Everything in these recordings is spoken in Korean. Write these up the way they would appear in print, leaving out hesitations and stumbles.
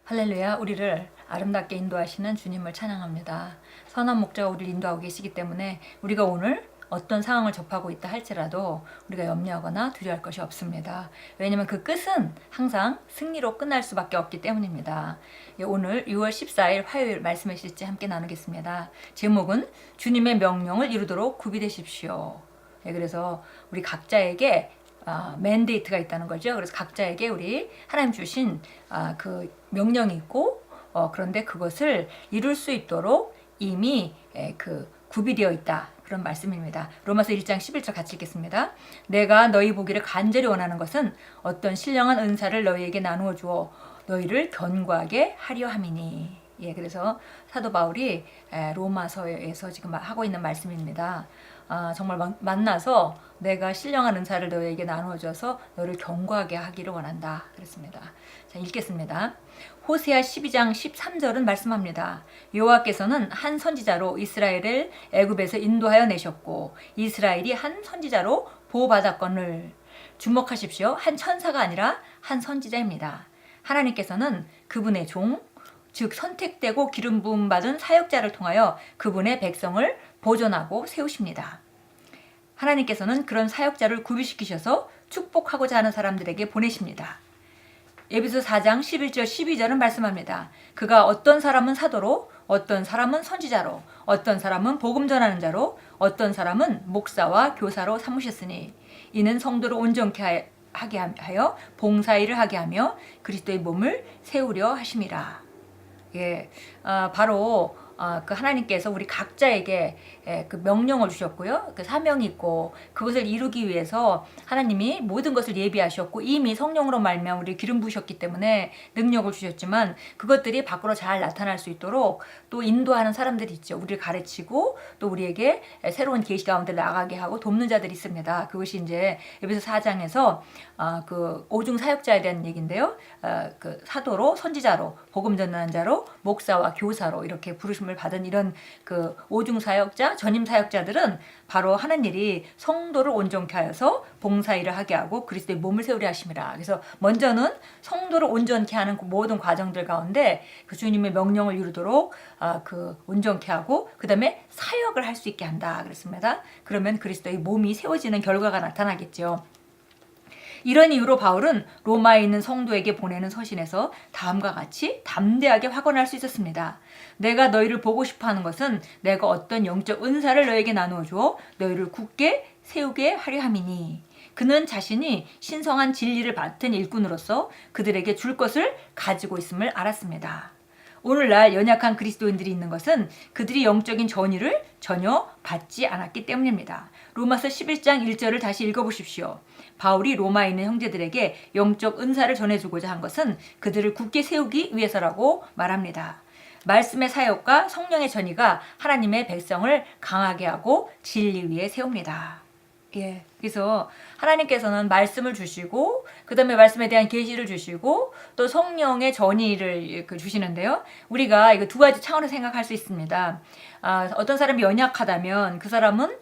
할렐루야, 우리를 아름답게 인도하시는 주님을 찬양합니다. 선한 목자가 우리를 인도하고 계시기 때문에 우리가 오늘 어떤 상황을 접하고 있다 할지라도 우리가 염려하거나 두려워할 것이 없습니다. 왜냐하면 그 끝은 항상 승리로 끝날 수밖에 없기 때문입니다. 오늘 6월 14일 화요일 말씀의 실제 함께 나누겠습니다. 제목은 주님의 명령을 이루도록 구비되십시오. 그래서 우리 각자에게 맨데이트가 있다는 거죠. 그래서 각자에게 우리 하나님 주신 그 명령이 있고 그런데 그것을 이룰 수 있도록 이미 그 구비되어 있다. 그런 말씀입니다. 로마서 1장 11절 같이 읽겠습니다. 내가 너희 보기를 간절히 원하는 것은 어떤 신령한 은사를 너희에게 나누어 주어 너희를 견고하게 하려 함이니. 그래서 사도 바울이 로마서에서 지금 하고 있는 말씀입니다. 정말 만나서 내가 신령한 은사를 너희에게 나누어줘서 너를 견고하게 하기를 원한다. 그랬습니다. 자, 읽겠습니다. 호세아 12장 13절은 말씀합니다. 여호와께서는 한 선지자로 이스라엘을 애굽에서 인도하여 내셨고 이스라엘이 한 선지자로 보호받았거늘. 주목하십시오. 한 천사가 아니라 한 선지자입니다. 하나님께서는 그분의 종, 즉 선택되고 기름 부음 받은 사역자를 통하여 그분의 백성을 보존하고 세우십니다. 하나님께서는 그런 사역자를 구비시키셔서 축복하고자 하는 사람들에게 보내십니다. 에베소 4장 11절 12절은 말씀합니다. 그가 어떤 사람은 사도로, 어떤 사람은 선지자로, 어떤 사람은 복음 전하는 자로, 어떤 사람은 목사와 교사로 삼으셨으니 이는 성도를 온전케 하게 하여 봉사일을 하게 하며 그리스도의 몸을 세우려 하심이라. 바로 그 하나님께서 우리 각자에게 그 명령을 주셨고요. 그 사명이 있고 그것을 이루기 위해서 하나님이 모든 것을 예비하셨고 이미 성령으로 말미암아 우리 기름 부으셨기 때문에 능력을 주셨지만 그것들이 밖으로 잘 나타날 수 있도록 또 인도하는 사람들이 있죠. 우리를 가르치고 또 우리에게 새로운 계시 가운데 나가게 하고 돕는 자들이 있습니다. 그것이 이제 에베소 4장에서 그 오중 사역자에 대한 얘기인데요. 그 사도로, 선지자로, 복음 전하는 자로, 목사와 교사로 이렇게 부르심을 받은 이런 그 오중 사역자, 전임 사역자들은 바로 하는 일이 성도를 온전케 하여서 봉사일을 하게 하고 그리스도의 몸을 세우려 하심이라. 그래서 먼저는 성도를 온전케 하는 그 모든 과정들 가운데 그 주님의 명령을 이루도록 그 온전케 하고 그 다음에 사역을 할 수 있게 한다 그랬습니다. 그러면 그리스도의 몸이 세워지는 결과가 나타나겠죠. 이런 이유로 바울은 로마에 있는 성도에게 보내는 서신에서 다음과 같이 담대하게 확언할 수 있었습니다. 내가 너희를 보고 싶어하는 것은 내가 어떤 영적 은사를 너에게 나누어 주어 너희를 굳게 세우게 하려 함이니 그는 자신이 신성한 진리를 맡은 일꾼으로서 그들에게 줄 것을 가지고 있음을 알았습니다. 오늘날 연약한 그리스도인들이 있는 것은 그들이 영적인 전의를 전혀 받지 않았기 때문입니다. 로마서 11장 1절을 다시 읽어보십시오. 바울이 로마에 있는 형제들에게 영적 은사를 전해주고자 한 것은 그들을 굳게 세우기 위해서라고 말합니다. 말씀의 사역과 성령의 전의가 하나님의 백성을 강하게 하고 진리 위에 세웁니다. 그래서 하나님께서는 말씀을 주시고 그 다음에 말씀에 대한 계시를 주시고 또 성령의 전의를 주시는데요. 우리가 이거 두 가지 차원에서 생각할 수 있습니다. 어떤 사람이 연약하다면 그 사람은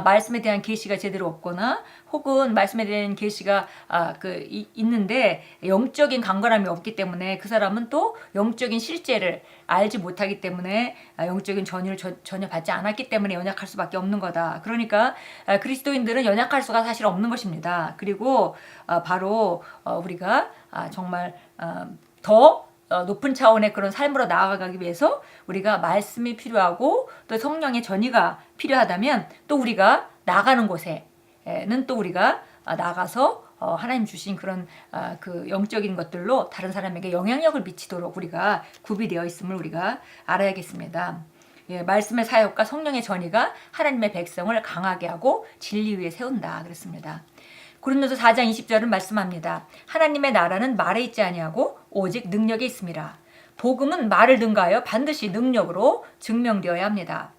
말씀에 대한 계시가 제대로 없거나 혹은 말씀에 대한 계시가 있는데 영적인 강건함이 없기 때문에 그 사람은 또 영적인 실제를 알지 못하기 때문에 영적인 전의를 전혀 받지 않았기 때문에 연약할 수밖에 없는 거다. 그러니까 그리스도인들은 연약할 수가 사실 없는 것입니다. 그리고 바로 우리가 정말 더 높은 차원의 그런 삶으로 나아가기 위해서 우리가 말씀이 필요하고 또 성령의 전의가 필요하다면 또 우리가 나가는 곳에는 또 우리가 나가서 하나님 주신 그런 그 영적인 것들로 다른 사람에게 영향력을 미치도록 우리가 구비되어 있음을 우리가 알아야겠습니다. 말씀의 사역과 성령의 전의가 하나님의 백성을 강하게 하고 진리 위에 세운다 그랬습니다. 고린도서 4장 20절은 말씀합니다. 하나님의 나라는 말에 있지 아니하고 오직 능력에 있습니다. 복음은 말을 능가하여 반드시 능력으로 증명되어야 합니다.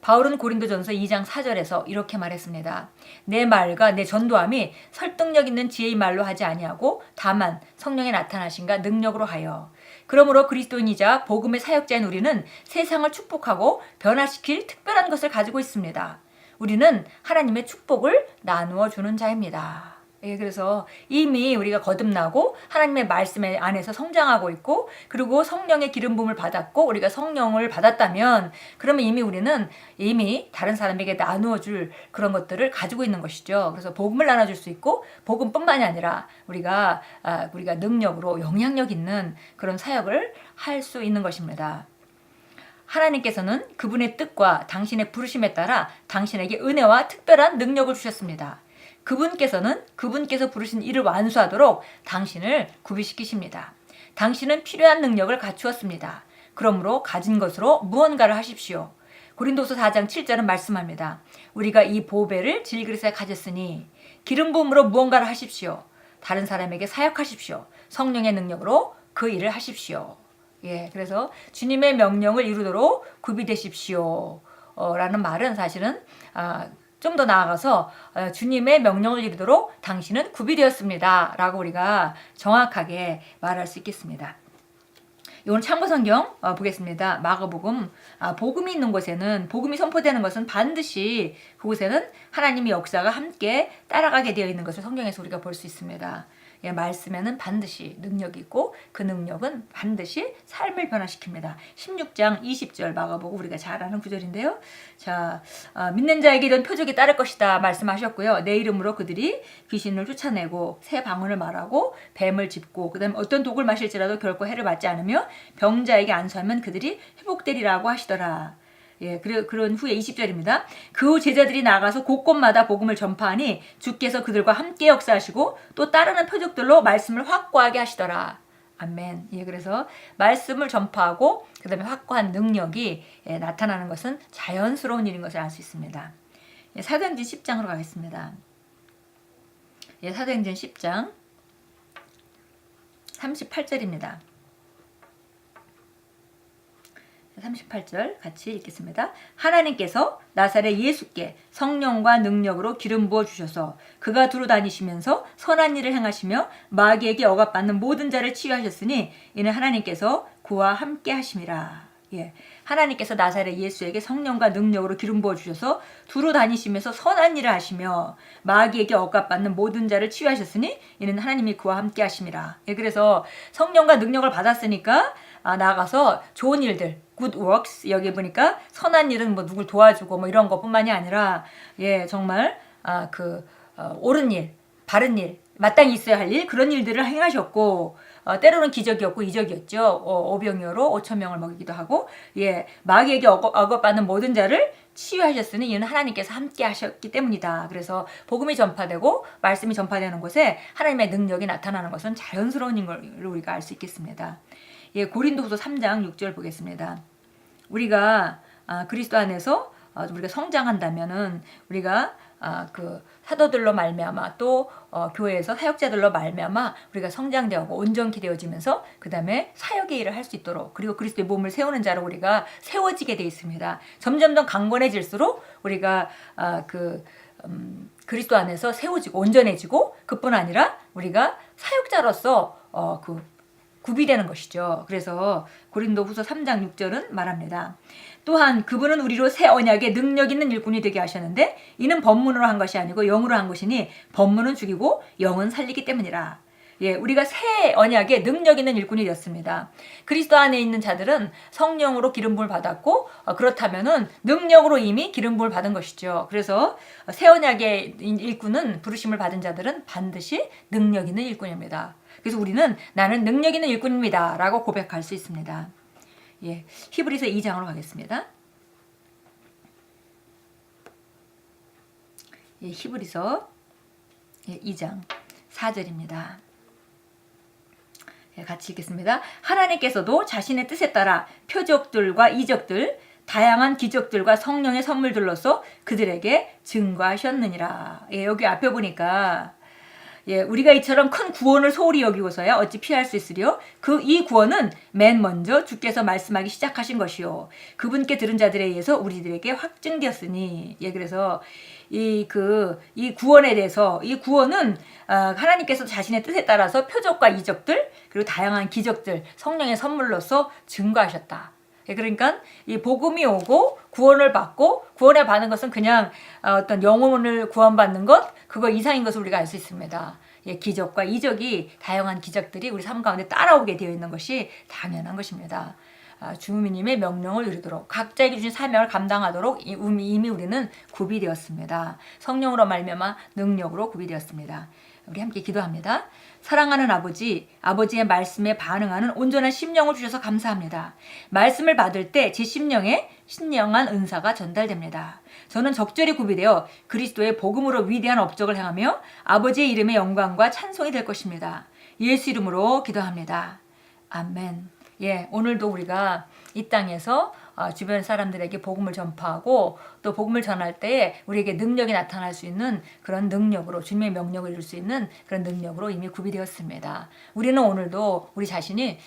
바울은 고린도전서 2장 4절에서 이렇게 말했습니다. 내 말과 내 전도함이 설득력 있는 지혜의 말로 하지 아니하고 다만 성령의 나타나신가 능력으로 하여. 그러므로 그리스도인이자 복음의 사역자인 우리는 세상을 축복하고 변화시킬 특별한 것을 가지고 있습니다. 우리는 하나님의 축복을 나누어 주는 자입니다. 예, 그래서 이미 우리가 거듭나고 하나님의 말씀에 안에서 성장하고 있고, 그리고 성령의 기름 부음을 받았고, 우리가 성령을 받았다면 그러면 이미 우리는 이미 다른 사람에게 나누어 줄 그런 것들을 가지고 있는 것이죠. 그래서 복음을 나눠줄 수 있고, 복음뿐만이 아니라 우리가 능력으로 영향력 있는 그런 사역을 할 수 있는 것입니다. 하나님께서는 그분의 뜻과 당신의 부르심에 따라 당신에게 은혜와 특별한 능력을 주셨습니다. 그분께서 부르신 일을 완수하도록 당신을 구비시키십니다. 당신은 필요한 능력을 갖추었습니다. 그러므로 가진 것으로 무언가를 하십시오. 고린도서 4장 7절은 말씀합니다. 우리가 이 보배를 질그릇에 가졌으니 기름 부음으로 무언가를 하십시오. 다른 사람에게 사역하십시오. 성령의 능력으로 그 일을 하십시오. 예, 그래서 주님의 명령을 이루도록 구비되십시오. 라는 말은 사실은 좀 더 나아가서 주님의 명령을 이루도록 당신은 구비되었습니다. 라고 우리가 정확하게 말할 수 있겠습니다. 이건 참고성경 보겠습니다. 마가복음. 복음이 있는 곳에는, 복음이 선포되는 것은 반드시 그곳에는 하나님의 역사가 함께 따라가게 되어 있는 것을 성경에서 우리가 볼 수 있습니다. 예, 말씀에는 반드시 능력이 있고 그 능력은 반드시 삶을 변화시킵니다. 16장 20절 마가복음 우리가 잘 아는 구절인데요. 자, 믿는 자에게 이런 표적이 따를 것이다 말씀하셨고요. 내 이름으로 그들이 귀신을 쫓아내고 새 방언을 말하고 뱀을 짚고 그다음에 어떤 독을 마실지라도 결코 해를 받지 않으며 병자에게 안수하면 그들이 회복되리라고 하시더라. 예, 그런 후에 20절입니다. 그 제자들이 나가서 곳곳마다 복음을 전파하니 주께서 그들과 함께 역사하시고 또 따르는 표적들로 말씀을 확고하게 하시더라. 아멘. 예, 그래서 말씀을 전파하고 그 다음에 확고한 능력이 나타나는 것은 자연스러운 일인 것을 알 수 있습니다. 예, 사도행전 10장으로 가겠습니다. 예, 사도행전 10장 38절입니다. 38절 같이 읽겠습니다. 하나님께서 나사렛 예수께 성령과 능력으로 기름 부어 주셔서 그가 두루 다니시면서 선한 일을 행하시며 마귀에게 억압받는 모든 자를 치유하셨으니 이는 하나님께서 그와 함께 하심이라. 예, 하나님께서 나사렛 예수에게 성령과 능력으로 기름 부어 주셔서 두루 다니시면서 선한 일을 하시며 마귀에게 억압받는 모든 자를 치유하셨으니 이는 하나님이 그와 함께 하심이라. 예, 그래서 성령과 능력을 받았으니까 나가서 좋은 일들, good works, 여기 보니까 선한 일은 뭐 누굴 도와주고 뭐 이런 것뿐만이 아니라 예, 정말 옳은 일, 바른 일, 마땅히 있어야 할 일, 그런 일들을 행하셨고 때로는 기적이었고 이적이었죠. 오병이어로 5,000명을 먹이기도 하고 예, 마귀에게 억압받는 모든 자를 치유하셨으니 이는 하나님께서 함께 하셨기 때문이다. 그래서 복음이 전파되고 말씀이 전파되는 곳에 하나님의 능력이 나타나는 것은 자연스러운 걸 우리가 알 수 있겠습니다. 예, 고린도후서 3장 6절 보겠습니다. 우리가 그리스도 안에서 우리가 성장한다면은 우리가 사도들로 말미암아 또 교회에서 사역자들로 말미암아 우리가 성장되고 온전케 되어지면서 그 다음에 사역의 일을 할 수 있도록 그리고 그리스도의 몸을 세우는 자로 우리가 세워지게 되어 있습니다. 점점 더 강건해질수록 우리가 그리스도 안에서 세워지고 온전해지고 그뿐 아니라 우리가 사역자로서 구비되는 것이죠. 그래서 고린도후서 3장 6절은 말합니다. 또한 그분은 우리로 새 언약의 능력 있는 일꾼이 되게 하셨는데 이는 법문으로 한 것이 아니고 영으로 한 것이니 법문은 죽이고 영은 살리기 때문이라. 예, 우리가 새 언약의 능력 있는 일꾼이 되었습니다. 그리스도 안에 있는 자들은 성령으로 기름 부음을 받았고 그렇다면은 능력으로 이미 기름 부음을 받은 것이죠. 그래서 새 언약의 일꾼은 부르심을 받은 자들은 반드시 능력 있는 일꾼입니다. 그래서 우리는 나는 능력 있는 일꾼입니다. 라고 고백할 수 있습니다. 예, 히브리서 2장으로 가겠습니다. 예, 히브리서 2장 4절입니다. 예, 같이 읽겠습니다. 하나님께서도 자신의 뜻에 따라 표적들과 이적들, 다양한 기적들과 성령의 선물들로서 그들에게 증거하셨느니라. 예, 여기 앞에 보니까 예, 우리가 이처럼 큰 구원을 소홀히 여기고서야 어찌 피할 수 있으리요? 이 구원은 맨 먼저 주께서 말씀하기 시작하신 것이요. 그분께 들은 자들에 의해서 우리들에게 확증되었으니. 예, 그래서 이 구원에 대해서 이 구원은 하나님께서 자신의 뜻에 따라서 표적과 이적들 그리고 다양한 기적들 성령의 선물로서 증거하셨다. 그러니까 이 복음이 오고 구원을 받고 구원을 받는 것은 그냥 어떤 영혼을 구원받는 것 그거 이상인 것을 우리가 알 수 있습니다. 기적과 이적이 다양한 기적들이 우리 삶 가운데 따라오게 되어 있는 것이 당연한 것입니다. 주님의 명령을 이루도록 각자에게 주신 사명을 감당하도록 이미 우리는 구비되었습니다. 성령으로 말미암아 능력으로 구비되었습니다. 우리 함께 기도합니다. 사랑하는 아버지, 아버지의 말씀에 반응하는 온전한 심령을 주셔서 감사합니다. 말씀을 받을 때 제 심령에 신령한 은사가 전달됩니다. 저는 적절히 구비되어 그리스도의 복음으로 위대한 업적을 행하며 아버지의 이름의 영광과 찬송이 될 것입니다. 예수 이름으로 기도합니다. 아멘. 오늘도 우리가 이 땅에서 주변 사람들에게 복음을 전파하고 또 복음을 전할 때에 우리에게 능력이 나타날 수 있는 그런 능력으로 주님의 명령을 이룰 수 있는 그런 능력으로 이미 구비되었습니다. 우리는 오늘도 우리 자신이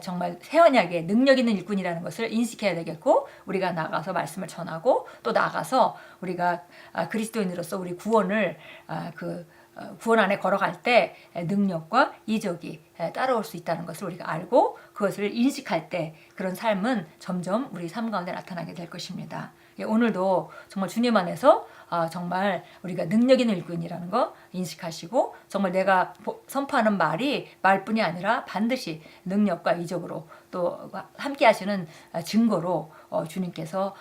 정말 새 언약의 능력 있는 일꾼이라는 것을 인식해야 되겠고 우리가 나가서 말씀을 전하고 또 나가서 우리가 그리스도인으로서 우리 구원을 구원 안에 걸어갈 때 능력과 이적이 따라올 수 있다는 것을 우리가 알고 그것을 인식할 때 그런 삶은 점점 우리 삶 가운데 나타나게 될 것입니다. 오늘도 정말 주님 안에서 정말 우리가 능력 있는 일꾼이라는 거 인식하시고 정말 내가 선포하는 말이 말뿐이 아니라 반드시 능력과 이적으로 또 함께 하시는 증거로 주님께서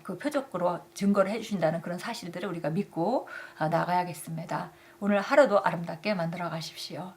그 표적으로 증거를 해주신다는 그런 사실들을 우리가 믿고 나가야겠습니다. 오늘 하루도 아름답게 만들어 가십시오.